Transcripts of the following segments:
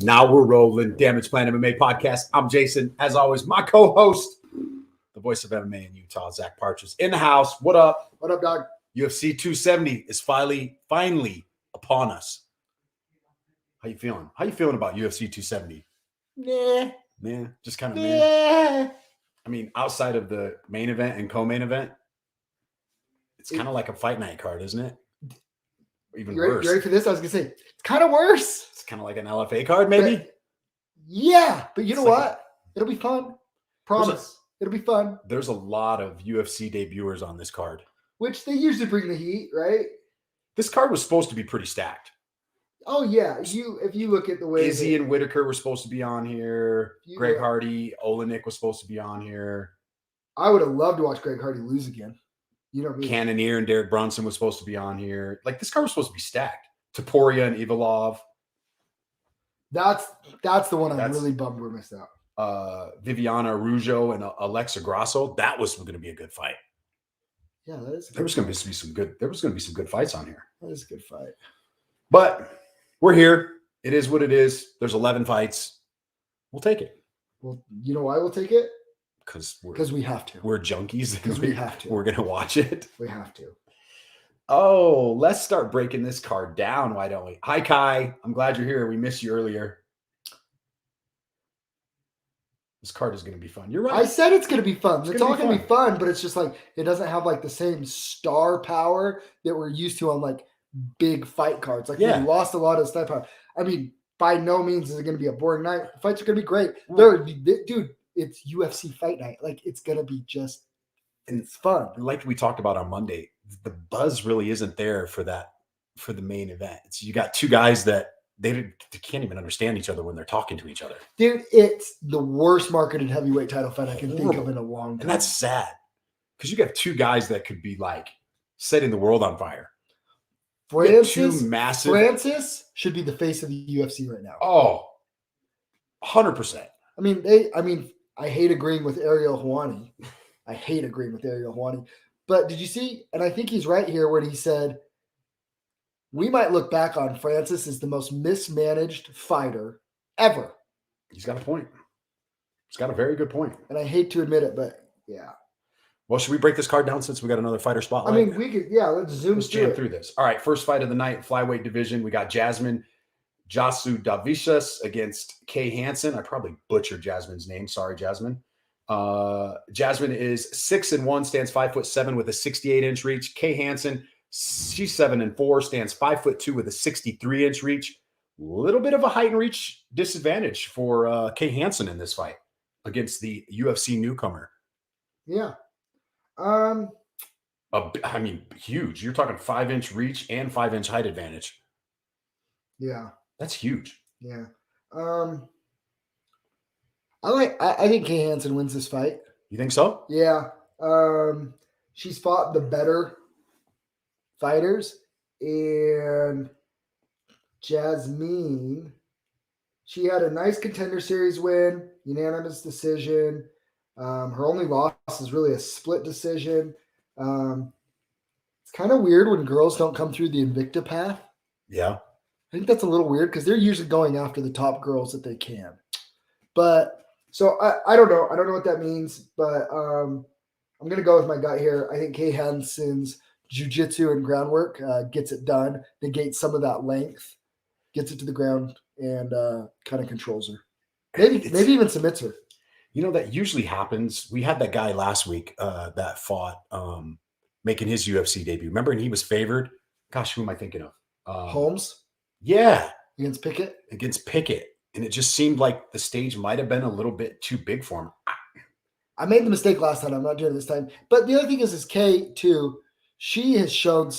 Now we're rolling. Damage Plan MMA podcast. I'm Jason. As always, my co-host, the voice of MMA in Utah, Zack Partridge, in the house. What up? What up, dog? UFC 270 is finally upon us. How you feeling? How you feeling about UFC 270? Nah. Just kind of Yeah. I mean, outside of the main event and co-main event, it's kind of like a fight night card, isn't it? Even worse. You ready for this? I was gonna say it's kind of worse. It's kind of like an LFA card, maybe. But you know what? It'll be fun. Promise. It'll be fun. There's a lot of UFC debuters on this card, which they usually bring the heat, right? This card was supposed to be pretty stacked. Oh yeah, if you look at the way Izzy and Whitaker were supposed to be on here. Greg Hardy, Olenek was supposed to be on here. I would have loved to watch Greg Hardy lose again. You know, Cannonier and Derek Brunson was supposed to be on here. Like, this card was supposed to be stacked. Topuria and Ivalov. That's the one I'm really bummed we missed out. Viviana Araujo and Alexa Grasso. That was going to be a good fight. Yeah, that is. There was going to be some good fights on here. That is a good fight. But we're here. It is what it is. There's 11 fights. We'll take it. Well, you know why we'll take it? Because we have to. We're junkies. Because we have to. We're going to watch it. We have to. Oh, let's start breaking this card down. Why don't we? Hi, Kai. I'm glad you're here. We missed you earlier. This card is going to be fun. You're right. I said it's going to be fun. It's all going to be fun, but it's just like it doesn't have like the same star power that we're used to on like big fight cards. Like we lost a lot of star power. I mean, by no means is it going to be a boring night. The fights are going to be great. Dude, it's UFC fight night. Like it's going to be it's fun. Like we talked about on Monday, the buzz really isn't there for the main event. You got two guys that they can't even understand each other when they're talking to each other. Dude, it's the worst marketed heavyweight title fight I can think of in a long time. And that's sad because you got two guys that could be like setting the world on fire. Francis should be the face of the UFC right now. Oh, 100%. I hate agreeing with Ariel Helwani. But did you see? And I think he's right here when he said, we might look back on Francis as the most mismanaged fighter ever. He's got a point. He's got a very good point. And I hate to admit it, but yeah. Well, should we break this card down since we got another fighter spotlight? I mean, we could, let's jam through this. All right, first fight of the night, flyweight division. We got Jasmine Jasudavicius against Kay Hansen. I probably butchered Jasmine's name. Sorry, Jasmine. Jasmine is 6'1", stands 5'7" with a 68-inch reach. Kay Hansen, she's 7'4", stands 5'2" with a 63-inch reach. A little bit of a height and reach disadvantage for Kay Hansen in this fight against the UFC newcomer. Yeah. Huge. You're talking 5-inch reach and 5-inch height advantage. Yeah. That's huge. Yeah. I think Kay Hansen wins this fight. You think so? Yeah. She's fought the better fighters, and Jasmine, she had a nice Contender Series win, unanimous decision. Her only loss is really a split decision. It's kind of weird when girls don't come through the Invicta path. Yeah. I think that's a little weird because they're usually going after the top girls that they can. But so I don't know. I don't know what that means, but I'm going to go with my gut here. I think Kay Hansen's jiu-jitsu and groundwork gets it done, negates some of that length, gets it to the ground, and kind of controls her. Maybe even submits her. You know, that usually happens. We had that guy last week that fought making his UFC debut. Remember, and he was favored. Gosh, who am I thinking of? Holmes? Yeah. Against Pickett? Against Pickett. And it just seemed like the stage might have been a little bit too big for him. I made the mistake last time. I'm not doing it this time. But the other thing is Kay, too, she has shown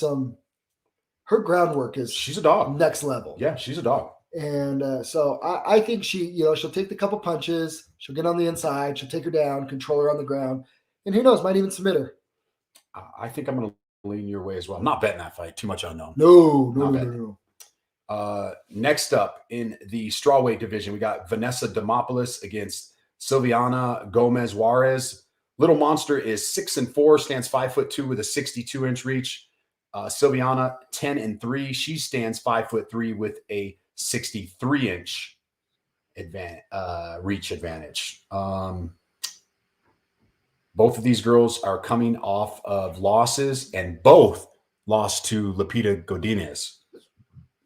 her groundwork is she's a dog. Next level. Yeah, she's a dog. And so I think she'll take the couple punches. She'll get on the inside. She'll take her down, control her on the ground. And who knows, might even submit her. I think I'm going to lean your way as well. I'm not betting that fight. Too much unknown. No. Next up in the strawweight division, we got Vanessa Demopolis against Silviana Gomez Juarez. Little monster is 6'4", stands 5'2" with a 62-inch reach. Silviana 10-3. She stands 5'3" with a 63-inch reach advantage. Both of these girls are coming off of losses, and both lost to Lupita Godinez.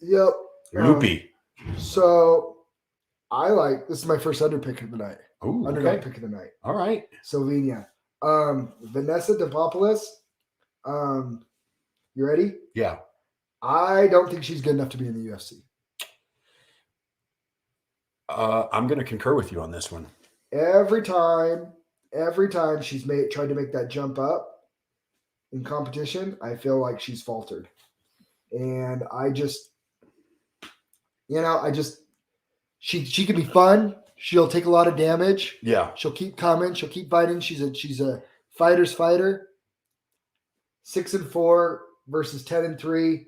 Yep. Loopy. So I like this is my first underpick of the night. Ooh, Underdog pick of the night. All right. Silviana. Vanessa Demopolis. You ready? Yeah. I don't think she's good enough to be in the UFC. I'm going to concur with you on this one. Every time she's tried to make that jump up in competition, I feel like she's faltered. And she can be fun. She'll take a lot of damage. Yeah. She'll keep coming. She'll keep fighting. She's a fighter's fighter. 6-4 versus 10-3.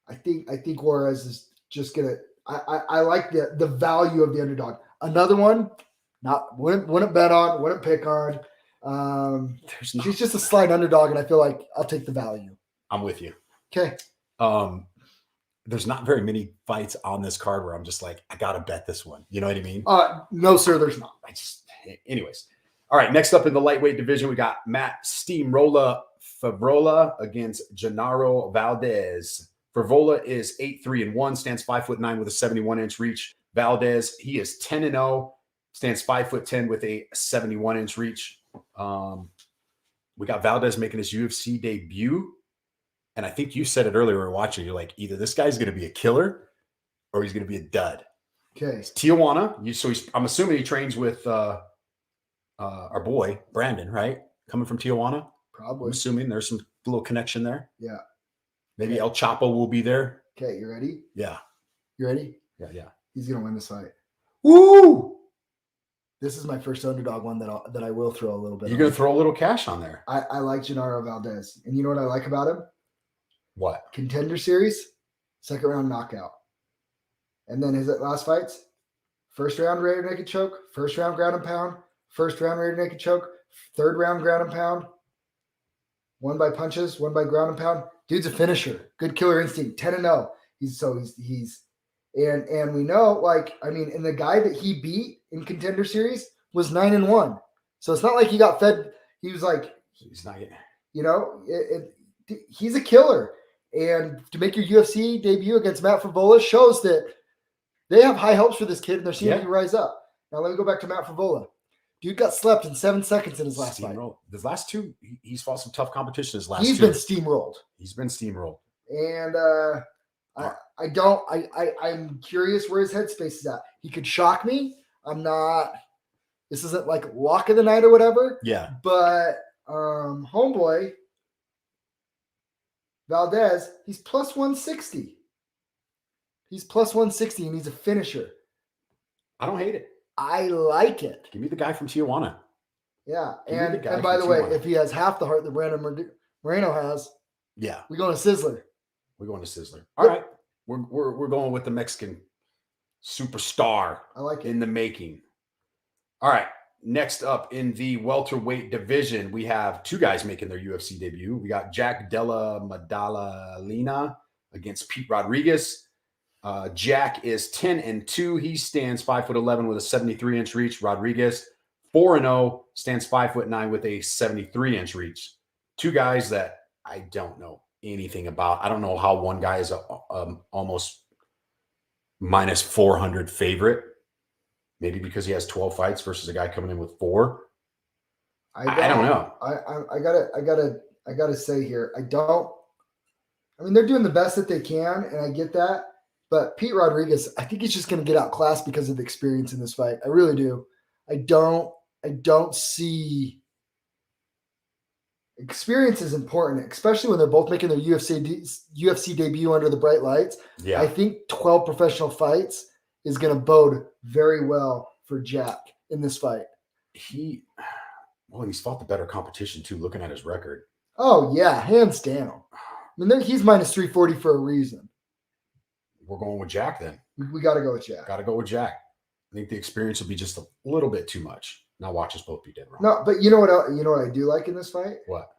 I think Juarez is just gonna. I like the value of the underdog. Another one, wouldn't bet on, wouldn't pick on. She's just a slight underdog, and I feel like I'll take the value. I'm with you. Okay. There's not very many fights on this card where I'm just like, I gotta bet this one. You know what I mean? No, sir, there's not. Anyways. All right. Next up in the lightweight division, we got Matt Steamrolla Fabrola against Gennaro Valdez. Fabrola is 8-3-1, stands 5'9" with a 71-inch reach. Valdez, he is 10-0, stands 5'10" with a 71-inch reach. We got Valdez making his UFC debut. And I think you said it earlier, we were watching, you're like, either this guy's going to be a killer or he's going to be a dud. Okay. It's Tijuana. I'm assuming he trains with our boy, Brandon, right? Coming from Tijuana. Probably. I'm assuming there's some little connection there. Yeah. Maybe El Chapo will be there. Okay, you ready? Yeah. You ready? Yeah. He's going to win this fight. Woo! This is my first underdog one that I will throw a little bit. You're going to throw a little cash on there. I like Gennaro Valdez. And you know what I like about him? What? Contender series, second round knockout. And then his last fights, first round rear naked choke, first round ground and pound, first round rear naked choke, third round ground and pound, one by punches, one by ground and pound. Dude's a finisher. Good killer instinct. 10-0. He's and we know, and the guy that he beat in contender series was 9-1. So it's not like he got fed. He was like, he's not getting, he's a killer. And to make your UFC debut against Matt Fabrola shows that they have high hopes for this kid and they're seeing him rise up. Now let me go back to Matt Fabrola. Dude got slept in 7 seconds in his last fight. The last two, he's fought some tough competition. He's been steamrolled. He's been steamrolled. And I'm curious where his headspace is at. He could shock me. This isn't like lock of the night or whatever. Yeah. But homeboy, Valdez, he's plus 160. He's plus 160 and he's a finisher. I don't hate it. I like it. Give me the guy from Tijuana. Yeah. And by the way, if he has half the heart that Brandon Moreno has, yeah, we're going to Sizzler. We're going to Sizzler. All right. We're going with the Mexican superstar. I like it. In the making. All right. Next up in the welterweight division, we have two guys making their UFC debut. We got Della Madala Lena against Pete Rodriguez. Jack is 10-2. He stands 5'11" with a 73-inch reach. Rodriguez 4-0, stands 5'9" with a 73-inch reach. Two guys that I don't know anything about. I don't know how one guy is a almost minus 400 favorite. Maybe because he has 12 fights versus a guy coming in with 4. I don't know. I gotta say here, they're doing the best that they can, and I get that. But Pete Rodriguez, I think he's just going to get outclassed because of the experience in this fight. I really do. I don't see experience is important, especially when they're both making their UFC debut under the bright lights. Yeah. I think 12 professional fights is going to bode very well for Jack in this fight. He's fought the better competition too, looking at his record. Oh, yeah, hands down. He's minus 340 for a reason. We're going with Jack then. We got to go with Jack. Got to go with Jack. I think the experience will be just a little bit too much. Now watch us both be dead wrong. No, but you know what I do like in this fight? What?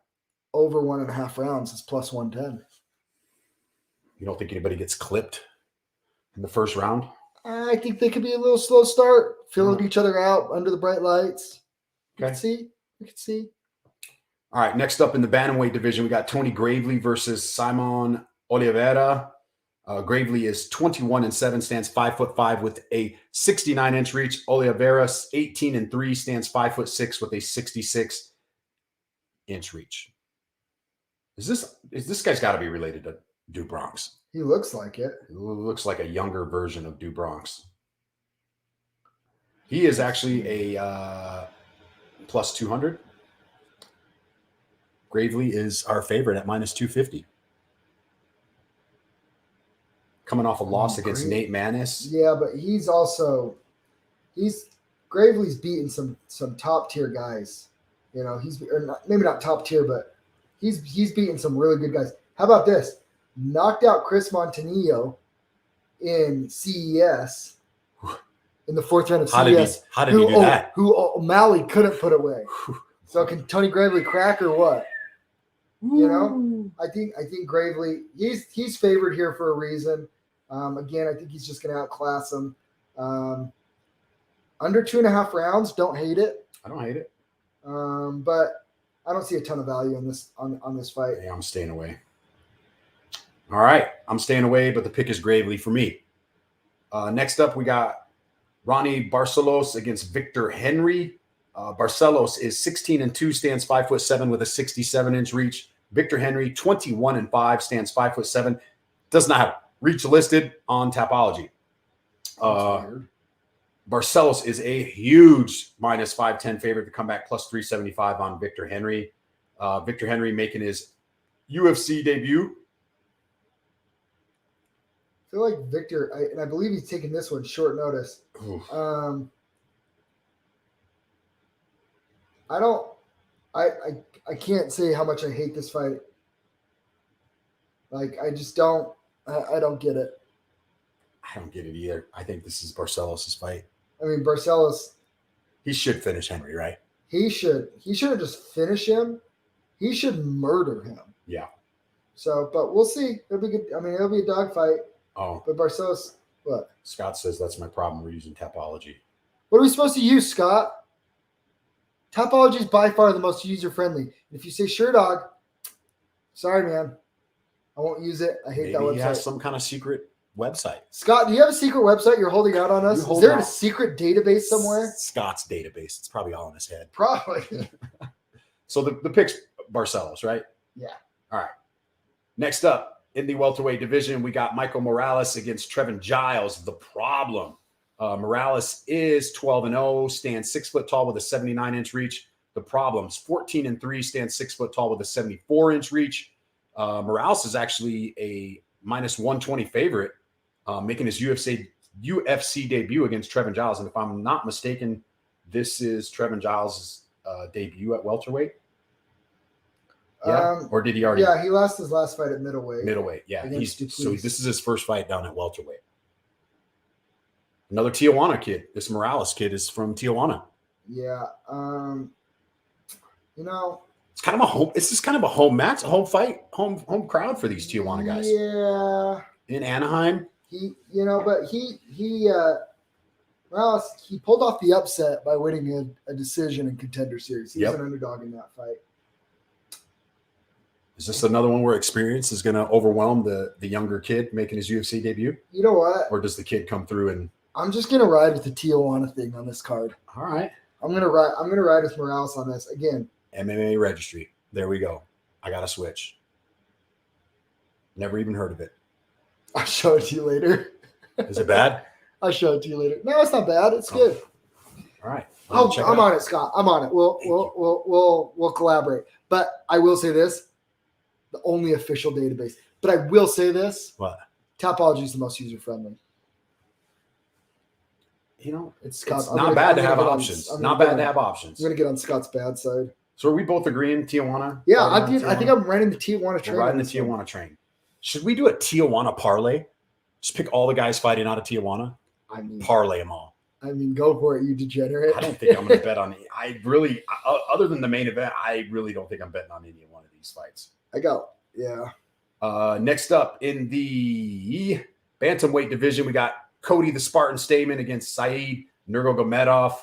Over 1.5 rounds is plus 110. You don't think anybody gets clipped in the first round? I think they could be a little slow start, filling each other out under the bright lights. You can see. You can see. All right, next up in the bantamweight division, we got Tony Gravely versus Simon Oliveira. Gravely is 21-7, stands 5'5" with a 69-inch reach. Oliveira 18-3, stands 5'6" with a 66-inch reach. Is this guy's got to be related to Du Bronx? He looks like it. He looks like a younger version of Du Bronx. He is actually a plus 200. Gravely is our favorite at minus 250. Coming off a loss against Nate Maness. Yeah, but Gravely's beaten some top tier guys. You know, maybe not top tier, but he's beaten some really good guys. How about this? Knocked out Chris Montanillo in CES in the 4th round of CES. How did he do that? Who O'Malley couldn't put away. So can Tony Gravely crack or what? You know, I think Gravely he's favored here for a reason. Again, I think he's just going to outclass him. Under 2.5 rounds, don't hate it. I don't hate it. But I don't see a ton of value on this fight. Yeah, I'm staying away. All right, I'm staying away, but the pick is Gravely for me. Next up, we got Ronnie Barcelos against Victor Henry. Barcelos is 16-2, stands 5'7" with a 67-inch reach. Victor Henry, 21-5, stands 5'7", does not have reach listed on Tapology. Barcelos is a huge minus 510 favorite to come back plus 375 on Victor Henry. Victor Henry making his UFC debut. I feel like Victor, and I believe he's taking this one short notice. I can't say how much I hate this fight. Like, I just don't. I don't get it. I don't get it either. I think this is Barcelos' fight. I mean, Barcelos. He should finish Henry, right? He shouldn't just finish him. He should murder him. Yeah. So, but we'll see. It'll be good. I mean, it'll be a dogfight. Oh. But Barcelos, what? Scott says that's my problem. We're using Tapology. What are we supposed to use, Scott? Tapology is by far the most user-friendly. If you say sure, dog, sorry, man. I won't use it. I hate that website. Maybe he has some kind of secret website. Scott, do you have a secret website you're holding out on us? Is there a secret database somewhere? Scott's database. It's probably all in his head. Probably. So the pick's Barcelos, right? Yeah. All right. Next up, in the welterweight division, we got Michael Morales against Trevin Giles. The problem. Morales is 12-0, stands 6 foot tall with a 79-inch reach. The problems: 14-3, stands 6 foot tall with a 74-inch reach. Morales is actually a minus 120 favorite, making his UFC debut against Trevin Giles. And if I'm not mistaken, this is Trevin Giles' debut at welterweight. Yeah, or did he already? Yeah, he lost his last fight at middleweight. Middleweight, yeah. So this is his first fight down at welterweight. Another Tijuana kid. This Morales kid is from Tijuana. Yeah. You know, it's kind of a home. It's just kind of a home match, a home fight, home crowd for these Tijuana guys. Yeah. In Anaheim. But Morales, he pulled off the upset by winning a decision in Contender Series. He was an underdog in that fight. Is this another one where experience is going to overwhelm the younger kid making his UFC debut? You know what? Or does the kid come through and? I'm just going to ride with the Tijuana thing on this card. All right. I'm going to ride with Morales on this again. MMA registry. There we go. I got to switch. Never even heard of it. I'll show it to you later. Is it bad? I'll show it to you later. No, it's not bad. It's good. All right. I'm on it, Scott. I'm on it. We'll collaborate. But I will say this: the only official database. But I will say this: what? Tapology is the most user friendly. It's not bad to have options. Not bad to have options. I'm going to get on Scott's bad side. So are we both agreeing Tijuana? Yeah, I think I'm riding the Tijuana train. We're riding the Tijuana train. Should we do a Tijuana parlay? Just pick all the guys fighting out of Tijuana. I mean, parlay them all. I mean, go for it, you degenerate. I don't think I'm going to bet on it. Other than the main event, I really don't think I'm betting on any one of these fights. Yeah. Next up in the bantamweight division, we got Cody the Spartan Stamen against Saeed Nurmagomedov.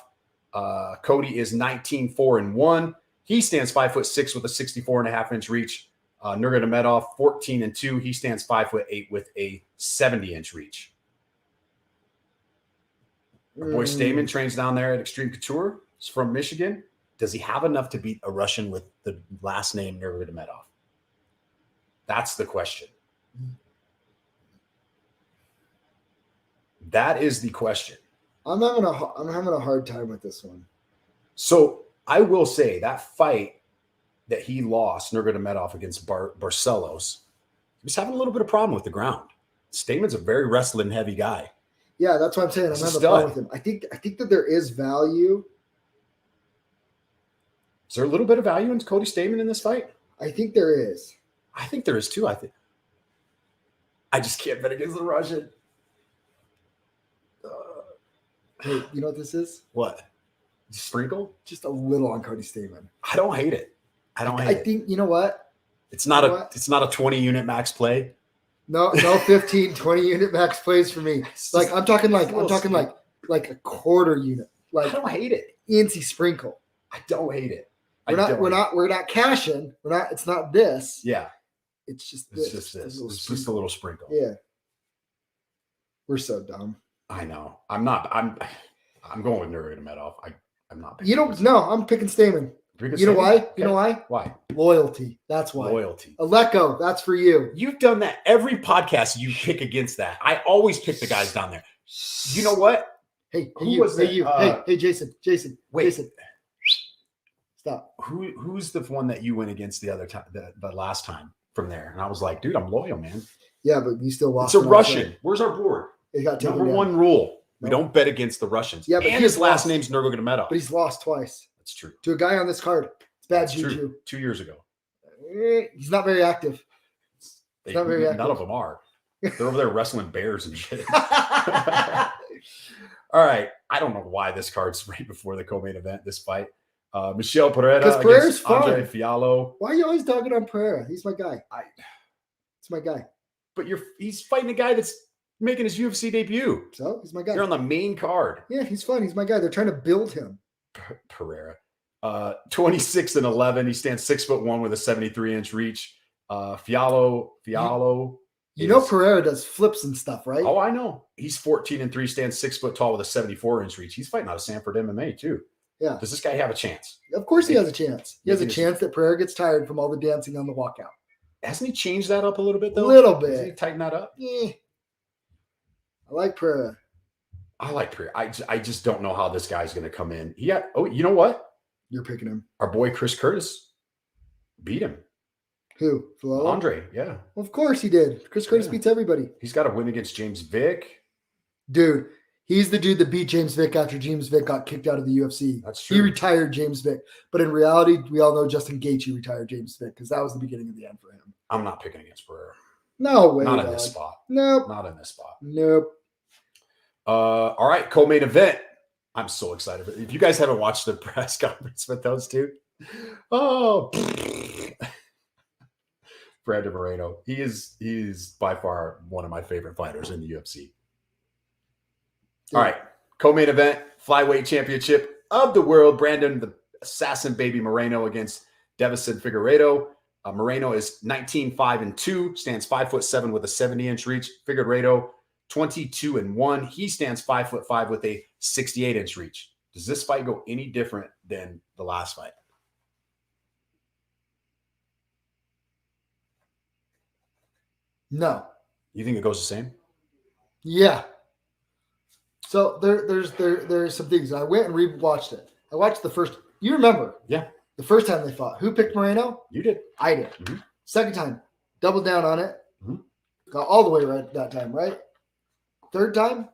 Cody is 19-4-1. He stands 5'6" with a 64.5-inch reach. Nurmagomedov 14-2. He stands 5'8" with a 70-inch reach. Our boy Stamen trains down there at Extreme Couture. He's from Michigan. Does he have enough to beat a Russian with the last name Nurmagomedov? That's the question. That is the question. I'm having a hard time with this one. So I will say that fight that he lost, Nurmagomedov against Barcelos, he was having a little bit of problem with the ground. Stamen's a very wrestling heavy guy. Yeah, that's what I'm saying. I'm having a problem with him. I think that there is value. Is there a little bit of value in Cody Stamen in this fight? I think there is. I think there is too. I just can't bet against the Russian. Hey, you know what this is? What? Sprinkle? Just a little on Cody Stamen. I don't hate it. I think, you know what? It's not a 20-unit max play. No 15, 20 unit max plays for me. Like I'm talking like a quarter unit. Like I don't hate it. Incy sprinkle. I don't hate it. We're not cashing. It's not this. Yeah. It's just this. It's just a little sprinkle. Yeah. We're so dumb. I know. I'm going with Nurmagomedov. I'm not picking. You don't know. I'm picking Stamen. You know why? Okay. You know why? Why? Loyalty. That's why. Loyalty. Aleko, that's for you. You've done that every podcast. You pick against that. I always pick the guys down there. You know what? Hey, Jason. Wait. Jason. Stop. Who's the one that you went against the other time, the last time from there? And I was like, dude, I'm loyal, man. Yeah, but you still lost. It's a Russian. Where's our board? It got Number one rule. We don't bet against the Russians. Yeah, but and his last name's Nurmagomedov. But he's lost twice. That's true. To a guy on this card. It's bad That's juju. True. 2 years ago. He's not very active. None of them are. They're over there wrestling bears and shit. All right. I don't know why this card's right before the co-main event, this fight. Michel Pereira against Andre Fiallo. Why are you always dogging on Pereira? He's my guy. It's my guy. But he's fighting a guy that's making his UFC debut. So he's my guy. You're on the main card. Yeah, he's fun. He's my guy. They're trying to build him. Pereira. 26-11. He stands 6'1" with a 73-inch reach. Fiallo. You know Pereira does flips and stuff, right? Oh, I know. He's 14-3, stands 6 foot tall with a 74-inch reach. He's fighting out of Sanford MMA too. Yeah. Does this guy have a chance? Of course he has a chance. He has a chance that Pereira gets tired from all the dancing on the walkout. Hasn't he changed that up a little bit though? A little bit. Hasn't he tightened that up? Yeah. I like Pereira. I just don't know how this guy's going to come in. You know what? You're picking him. Our boy Chris Curtis beat him. Who? Flo? Andre, yeah. Well, of course he did. Chris Curtis beats everybody. He's got a win against James Vick. Dude, he's the dude that beat James Vick after James Vick got kicked out of the UFC. That's true. He retired James Vick. But in reality, we all know Justin Gaethje retired James Vick because that was the beginning of the end for him. I'm not picking against Pereira. No way. Not in this spot. Nope. Not in this spot. Nope. All right, co-main event. I'm so excited. If you guys haven't watched the press conference with those two, Brandon Moreno. He's by far one of my favorite fighters in the UFC. All right, co-main event, flyweight championship of the world. Brandon, the assassin baby Moreno against Davison Figueiredo. Moreno is 19-5-2, stands 5'7" with a 70-inch reach. Figueiredo 22-1. He stands 5'5" with a 68-inch reach. Does this fight go any different than the last fight? No. You think it goes the same? Yeah. So there's some things. I went and rewatched it. I watched the first. You remember? Yeah. The first time they fought. Who picked Moreno? You did. I did. Mm-hmm. Second time, doubled down on it. Mm-hmm. Got all the way right that time, right? Third time,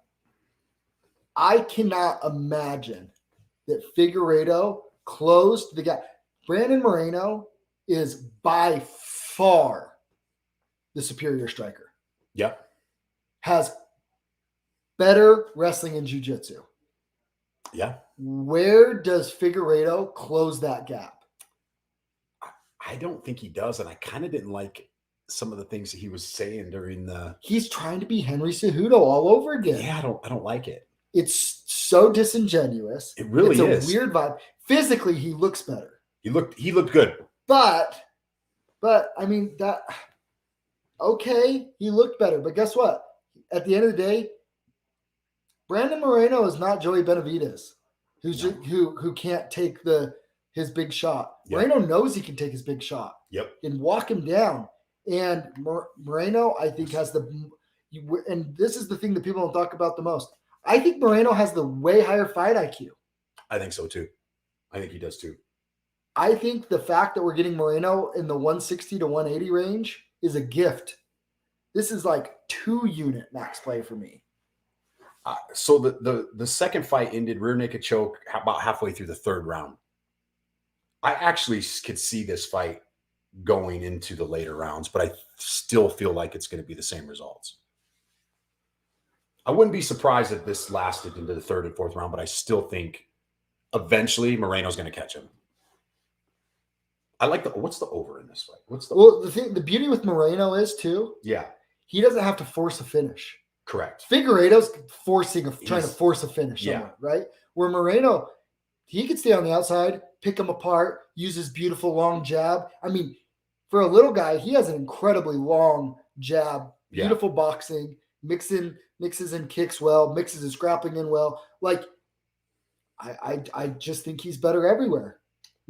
I cannot imagine that Figueiredo closed the gap. Brandon Moreno is by far the superior striker. Yep. Has better wrestling and jiu-jitsu. Yeah. Where does Figueiredo close that gap? I don't think he does, and I kind of didn't like some of the things that he was saying during the. He's trying to be Henry Cejudo all over again. Yeah, I don't like it. It's so disingenuous. It really it's is. a weird vibe. Physically, he looks better. He looked good. But I mean that. Okay, he looked better. But guess what? At the end of the day, Brandon Moreno is not Joey Benavidez, who can't take his big shot. Yep. Moreno knows he can take his big shot. Yep. And walk him down. And Moreno, I think, has and this is the thing that people don't talk about the most. I think Moreno has the way higher fight IQ. I think so too. I think he does too. I think the fact that we're getting Moreno in the 160 to 180 range is a gift. This is like 2-unit max play for me. So the second fight ended rear naked choke about halfway through the third round. I actually could see this fight going into the later rounds, but I still feel like it's going to be the same results. I wouldn't be surprised if this lasted into the third and fourth round, but I still think eventually Moreno's going to catch him. I like what's the over in this fight? The beauty with Moreno is too. Yeah, he doesn't have to force a finish. Correct. Figueiredo's trying to force a finish. Yeah. Somewhere, right? Where Moreno, he could stay on the outside, pick him apart, use his beautiful long jab. I mean, for a little guy, he has an incredibly long jab. Beautiful boxing, mixes in kicks well, mixes his grappling in well. Like, I just think he's better everywhere.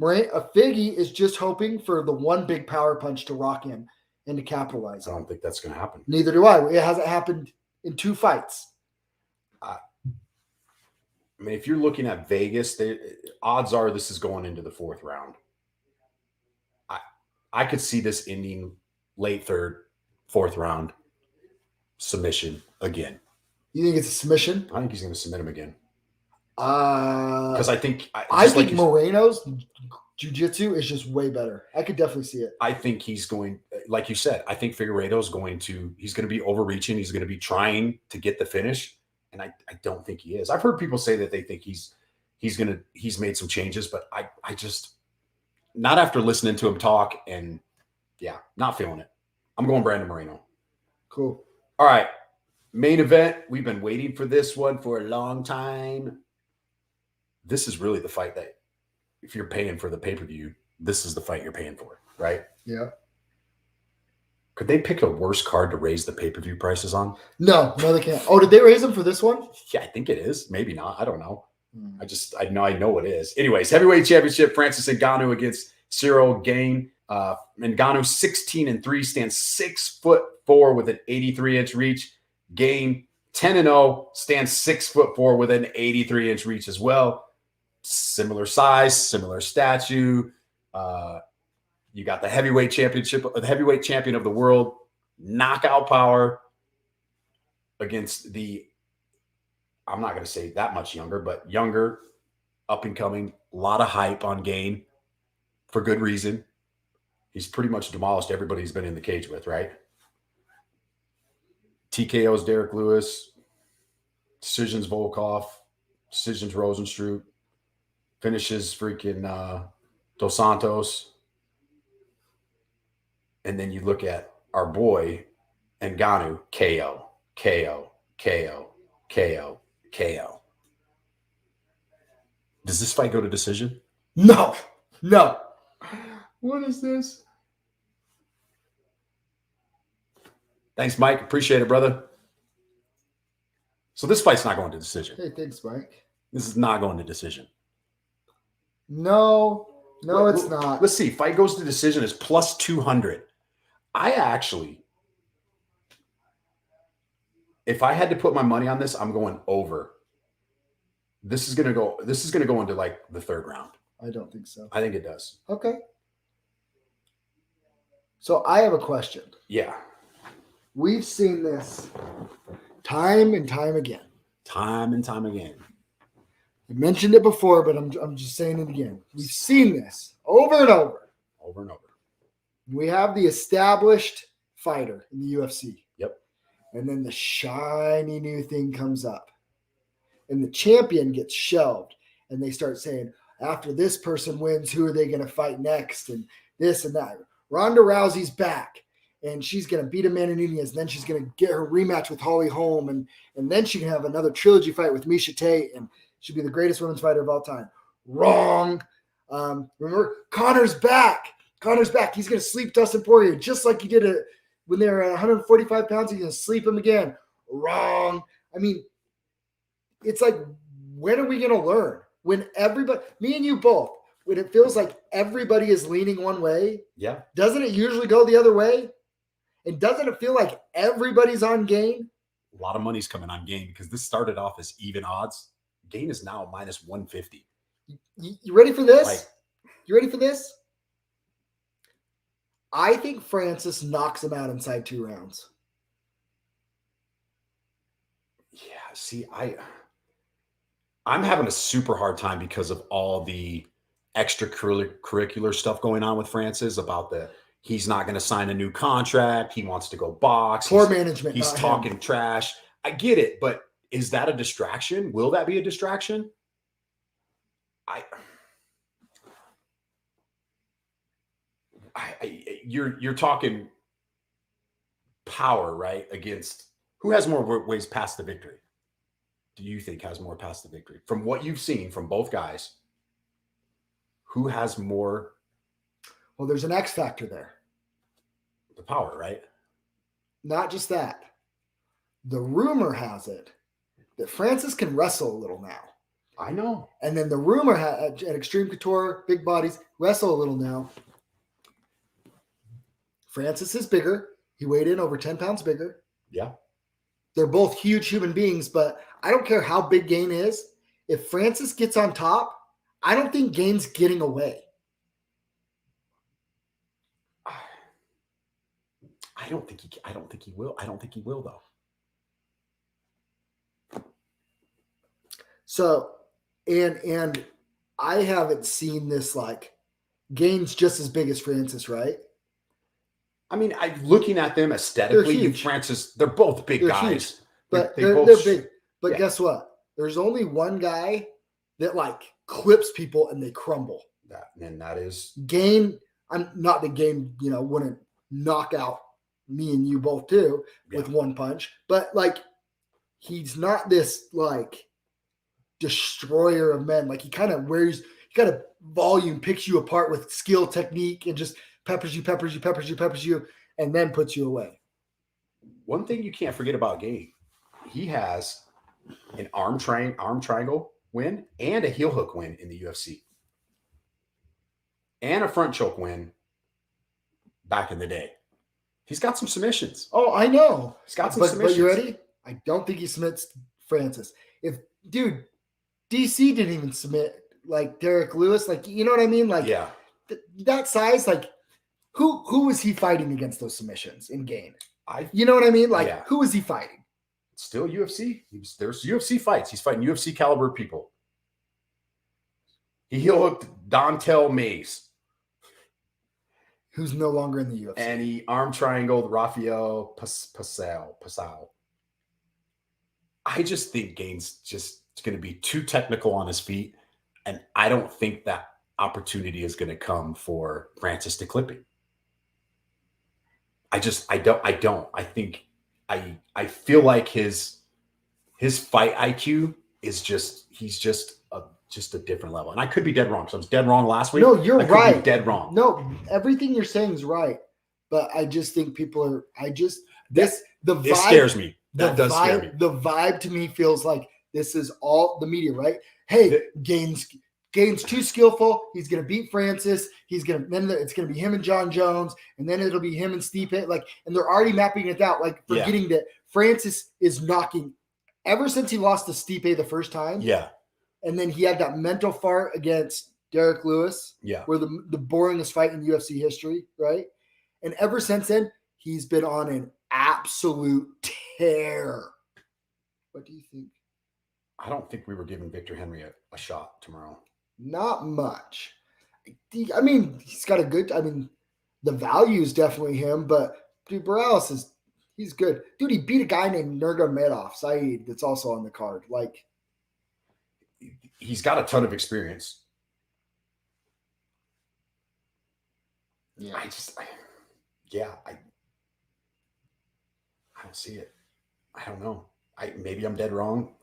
Figgy is just hoping for the one big power punch to rock him and to capitalize. I don't think that's going to happen. Neither do I. It hasn't happened in 2 fights. I mean, if you're looking at Vegas, odds are this is going into the fourth round. I could see this ending late third, fourth round submission again. You think it's a submission? I think he's going to submit him again. Because I think Moreno's jiu-jitsu is just way better. I could definitely see it. I think he's going, like you said, I think Figueiredo's he's going to be overreaching. He's going to be trying to get the finish. And I don't think he is. I've heard people say that they think he's made some changes, but I just, not after listening to him talk, and not feeling it. I'm going Brandon Moreno. Cool. All right. Main event. We've been waiting for this one for a long time. This is really the fight that, if you're paying for the pay-per-view, this is the fight you're paying for, right? Yeah. Could they pick a worse card to raise the pay-per-view prices on? No, they can't. Oh, did they raise them for this one? Yeah, I think it is. Maybe not. I don't know. I know it is. Anyways, heavyweight championship, Francis Ngannou against Cyril Gane. Ngannou 16-3, stands 6'4" with an 83-inch reach. Gane 10-0, stands 6'4" with an 83-inch reach as well. Similar size, similar statue. You got the heavyweight championship, the heavyweight champion of the world, knockout power against the, I'm not going to say that much younger, but younger, up and coming. A lot of hype on Gane for good reason. He's pretty much demolished everybody he's been in the cage with, right? TKO's Derek Lewis, decisions Volkov, decisions Rosenstruck, finishes freaking Dos Santos. And then you look at our boy Ngannou, KO, KO, KO, KO, KO. Does this fight go to decision? No. What is this? Thanks, Mike. Appreciate it, brother. So this fight's not going to decision. Hey, thanks, Mike. This is not going to decision. No, it's not. Let's see. Fight goes to decision is plus 200. I actually, if I had to put my money on this, I'm going over. This is going to go into like the third round. I don't think so. I think it does. Okay. So I have a question. Yeah. We've seen this time and time again. Time and time again. I mentioned it before, but I'm just saying it again. We've seen this over and over. Over and over. We have the established fighter in the UFC. Yep. And then the shiny new thing comes up. And the champion gets shelved. And they start saying, after this person wins, who are they going to fight next? And this and that. Ronda Rousey's back. and she's going to beat Amanda Nunes. And then she's going to get her rematch with Holly Holm. And then she can have another trilogy fight with Miesha Tate. And she'll be the greatest women's fighter of all time. Wrong. Remember, Connor's back. Connor's back. He's going to sleep Dustin Poirier just like he did it when they were at 145 pounds. He's going to sleep him again. Wrong. I mean, it's like, when are we going to learn? When everybody, me and you both, when it feels like everybody is leaning one way, Yeah. doesn't it usually go the other way? And doesn't it feel like everybody's on Gane? A lot of money's coming on Gane because this started off as even odds. Gane is now minus 150. You ready for this? You ready for this? I think Francis knocks him out inside 2 rounds. Yeah, see, I'm having a super hard time because of all the extracurricular stuff going on with Francis about he's not going to sign a new contract. He wants to go box. Poor management. He's talking trash. I get it, but is that a distraction? Will that be a distraction? You're talking power, right? Against who has more ways past the victory? Do you think has more past the victory? From what you've seen from both guys, who has more? Well, there's an X factor there. The power, right? Not just that. The rumor has it that Francis can wrestle a little now. I know. And then the rumor at Extreme Couture, big bodies, wrestle a little now. Francis is bigger. He weighed in over 10 pounds bigger. Yeah. They're both huge human beings, but I don't care how big Gane is. If Francis gets on top, I don't think Gane's getting away. I don't think he will. I don't think he will, though. So, and I haven't seen this, like, Gane's just as big as Francis, right? I mean, looking at them aesthetically, Francis, they're both big guys. Huge, but they're big. But guess what? There's only one guy that, like, clips people and they crumble. That is Gane. I'm not the Gane, wouldn't knock out me and you both too with one punch, but, like, he's not this, like, destroyer of men. Like, he kind of volume, picks you apart with skill, technique, and just peppers you, and then puts you away. One thing you can't forget about Gane, he has an arm triangle win and a heel hook win in the UFC. And a front choke win back in the day. He's got some submissions. Oh, I know. He's got some submissions. But you ready? I don't think he submits Francis. Dude, DC didn't even submit, like, Derek Lewis. Like, you know what I mean? Like, that size, like, who was he fighting against those submissions in Gane? You know what I mean? Like, who was he fighting? Still UFC. There's UFC fights. He's fighting UFC caliber people. He heel hooked Dontel Mays, who's no longer in the UFC. And he arm triangled Rafael Pasal. I just think Gane's just going to be too technical on his feet. And I don't think that opportunity is going to come for Francis to clip him. I don't. I think I feel like his fight IQ is he's just a different level. And I could be dead wrong. So I was dead wrong last week. No, you're right. Be dead wrong. No, everything you're saying is right. But I just think people are. It scares me. That does scare me. The vibe to me feels like this is all the media, right? Hey, Gane's too skillful. He's gonna beat Francis. It's gonna be him and John Jones, and then it'll be him and Stipe. Like, and they're already mapping it out. Like, forgetting that Francis is knocking ever since he lost to Stipe the first time. Yeah. And then he had that mental fart against Derek Lewis. Yeah. Where the boringest fight in UFC history, right? And ever since then, he's been on an absolute tear. What do you think? I don't think we were giving Victor Henry a shot tomorrow. Not much. I mean, he's got the value is definitely him, but dude, Barcelos he's good. Dude, he beat a guy named Nurmagomedov Saeed that's also on the card. Like, he's got a ton of experience. Yeah. don't see it. I don't know. Maybe I'm dead wrong.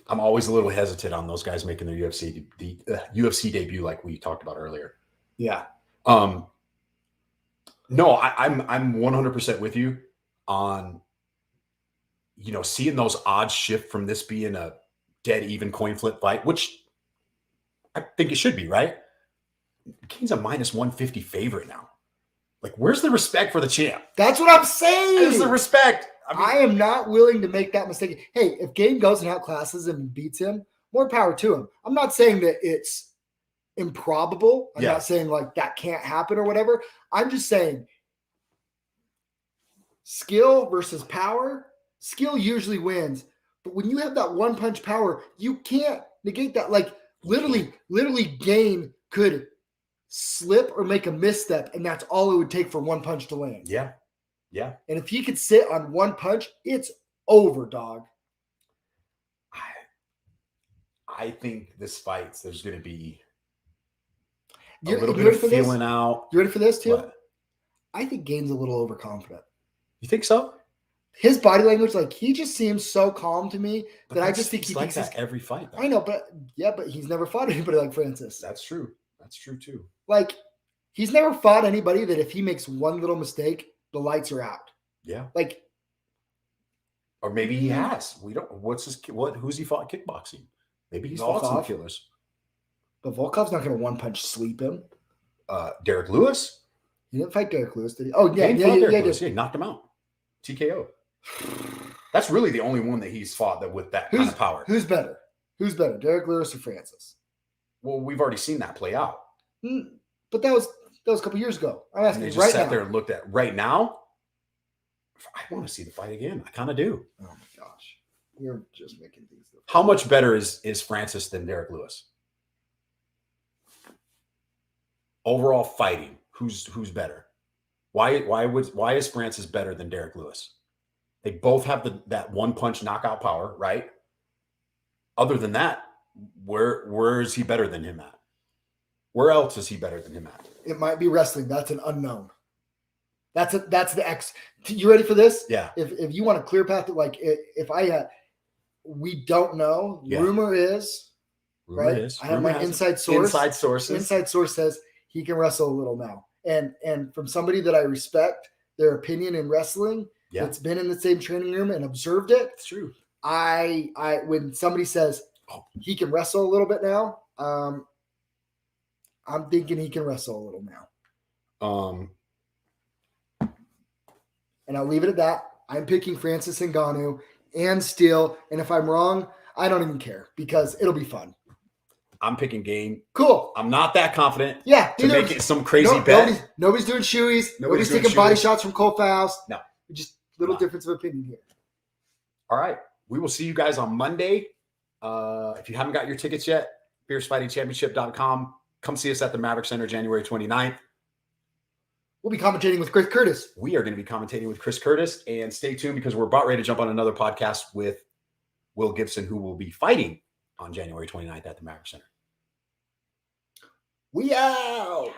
I'm always a little hesitant on those guys making their UFC debut, like we talked about earlier. Yeah. No, I'm 100% with you on, seeing those odds shift from this being a dead even coin flip fight, which I think it should be, right? Gane's a minus 150 favorite now. Like, where's the respect for the champ? That's what I'm saying. Where's the respect? I am not willing to make that mistake. Hey, if Gane goes and outclasses him and beats him, more power to him. I'm not saying that it's improbable. I'm not saying like that can't happen or whatever. I'm just saying skill versus power. Skill usually wins. But when you have that one punch power, you can't negate that. Like literally Gane could slip or make a misstep, and that's all it would take for one punch to land. Yeah. Yeah. And if he could sit on one punch, it's over, dog. I think this fight, there's going to be a You're little bit of feeling out. You ready for this, too? What? I think Gane's a little overconfident. You think so? His body language, like, he just seems so calm to me that I just think he like thinks that every fight. Though. I know, but he's never fought anybody like Francis. That's true. That's true, too. Like, he's never fought anybody that if he makes one little mistake, the lights are out. Yeah. Like, or maybe he has. We don't. Who's he fought kickboxing? Maybe he's fought some killers. But Volkov's not going to one punch sleep him. Derek Lewis? He didn't fight Derek Lewis, did he? Oh, yeah. He knocked him out. TKO. That's really the only one that he's fought with that kind of power. Who's better? Derek Lewis or Francis? Well, we've already seen that play out. But that was a couple years ago. I'm asking you right just sat now. there and looked at right now. I want to see the fight again. I kind of do. Oh my gosh, you're just making things different. How much better is Francis than Derek Lewis? Overall fighting, who's better? Why is Francis better than Derek Lewis? They both have that one punch knockout power, right? Other than that, where is he better than him at? Where else is he better than him at? It might be wrestling. That's an unknown. That's the X. You ready for this? Yeah. If you want a clear path, like if I we don't know. Yeah. Rumor is. I have my inside source. Inside sources. Inside source says he can wrestle a little now, and from somebody that I respect their opinion in wrestling, that's been in the same training room and observed it. It's true. I when somebody says he can wrestle a little bit now, I'm thinking he can wrestle a little now. And I'll leave it at that. I'm picking Francis Ngannou and Steele. And if I'm wrong, I don't even care because it'll be fun. I'm picking Gane. Cool. I'm not that confident. Yeah. To make it some crazy bet. Nobody's doing shoeies. Nobody's taking body shots from Cole Faust. No. Just little difference of opinion here. All right. We will see you guys on Monday. If you haven't got your tickets yet, fiercefightingchampionship.com. Come see us at the Maverick Center January 29th. We'll be commentating with Chris Curtis. We are going to be commentating with Chris Curtis. And stay tuned because we're about ready to jump on another podcast with Will Gibson, who will be fighting on January 29th at the Maverick Center. We out.